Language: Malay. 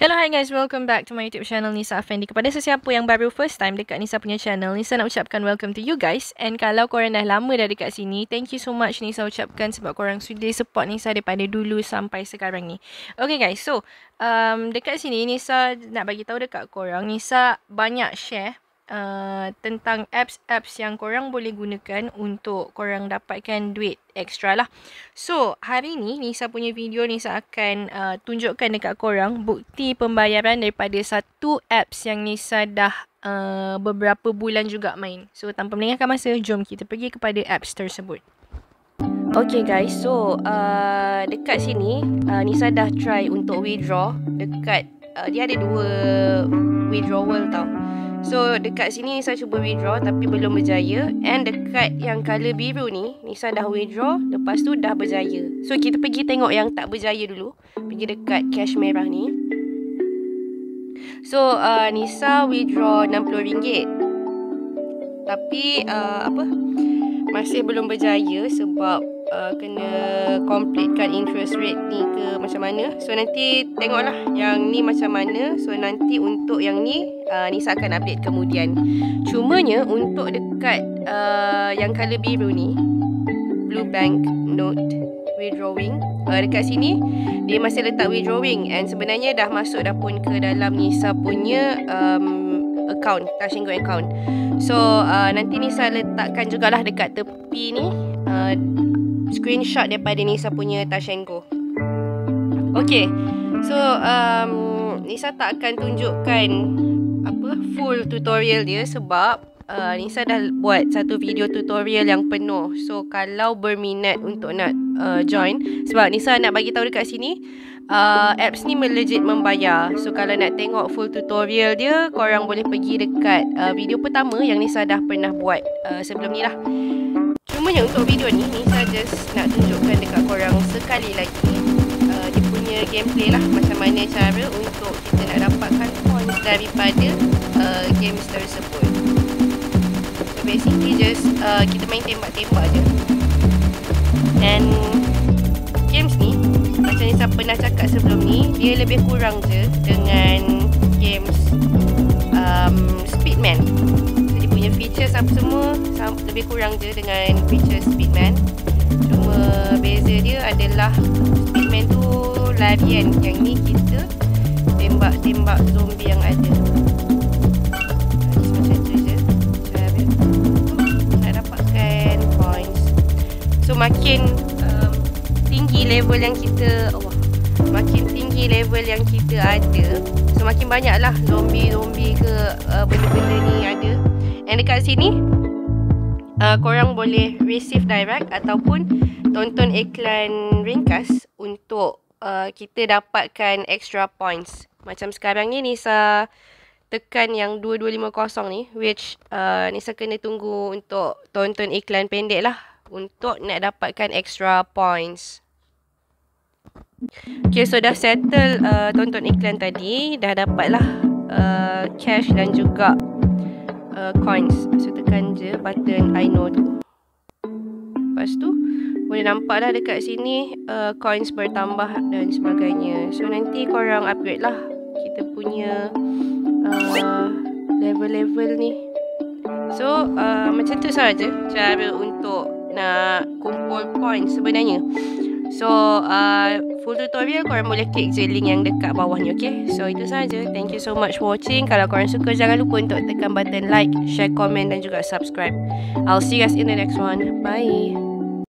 Hello, hi guys. Welcome back to my YouTube channel Nisa Afendi. Kepada sesiapa yang baru first time dekat Nisa punya channel, Nisa nak ucapkan welcome to you guys. And kalau korang dah lama dah dekat sini, thank you so much Nisa ucapkan sebab korang sudah support Nisa daripada dulu sampai sekarang ni. Okay guys, so dekat sini Nisa nak bagi tahu dekat korang, Nisa banyak share tentang apps-apps yang korang boleh gunakan untuk korang dapatkan duit extra lah. So, hari ni Nisa punya video Nisa akan tunjukkan dekat korang bukti pembayaran daripada satu apps yang Nisa dah beberapa bulan juga main. So, tanpa melengahkan masa, jom kita pergi kepada apps tersebut. Okay guys, so dekat sini Nisa dah try untuk withdraw dekat dia ada dua withdrawal tau. So dekat sini Nisa cuba withdraw tapi belum berjaya. And dekat yang colour biru ni Nisa dah withdraw, lepas tu dah berjaya. So kita pergi tengok yang tak berjaya dulu. Pergi dekat cash merah ni. So Nisa withdraw RM60. Tapi masih belum berjaya sebab kena completekan interest rate ni ke macam mana. So nanti tengoklah yang ni macam mana. So nanti untuk yang ni Nisa akan update kemudian. Cumanya untuk dekat yang colour biru ni, Blue Bank Note withdrawing, dekat sini dia masih letak withdrawing. And sebenarnya dah masuk dah pun ke dalam Nisa punya account, Touch 'n Go account. So nanti Nisa letakkan jugalah dekat tepi ni screenshot daripada Nisa punya Touch 'n Go. Okay, so Nisa tak akan tunjukkan full tutorial dia sebab Nisa dah buat satu video tutorial yang penuh. So kalau berminat untuk nak join, sebab Nisa nak bagi tahu dekat sini apps ni legit membayar. So kalau nak tengok full tutorial dia, korang boleh pergi dekat video pertama yang Nisa dah pernah buat sebelum ni lah. Cumanya untuk video ni Nisa just nak tunjukkan dekat korang sekali lagi dia punya gameplay lah, macam mana cara untuk kita nak dapatkan points daripada games tersebut. So basically just kita main tembak-tembak je. And games ni macam Nisa pernah cakap sebelum ni, dia lebih kurang je dengan games Speedman. Jadi punya features apa semua lebih kurang je dengan features Speedman. Cuma beza dia adalah Speedman tu larian, yang ni kita tembak-tembak zombie yang ada. Macam tu je cara nak dapatkan points. So makin tinggi level yang kita makin tinggi level yang kita ada, so makin banyaklah zombie-zombie ke benda-benda ni ada. And dekat sini korang boleh receive direct ataupun tonton iklan ringkas untuk kita dapatkan extra points. Macam sekarang ni Nisa tekan yang 2250 ni, which Nisa kena tunggu untuk tonton iklan pendek lah untuk nak dapatkan extra points. Okay, so dah settle tonton iklan tadi, dah dapat lah cash dan juga coins. So tekan je button I know tu. Lepas tu boleh nampak dah dekat sini coins bertambah dan sebagainya. So nanti korang upgrade lah kita punya level-level ni. So macam tu saja cara untuk nak kumpul points sebenarnya. So full tutorial korang boleh klik je link yang dekat bawah ni. Okay, so itu saja. Thank you so much for watching. Kalau korang suka, jangan lupa untuk tekan button like, share, komen dan juga subscribe. I'll see you guys in the next one. Bye.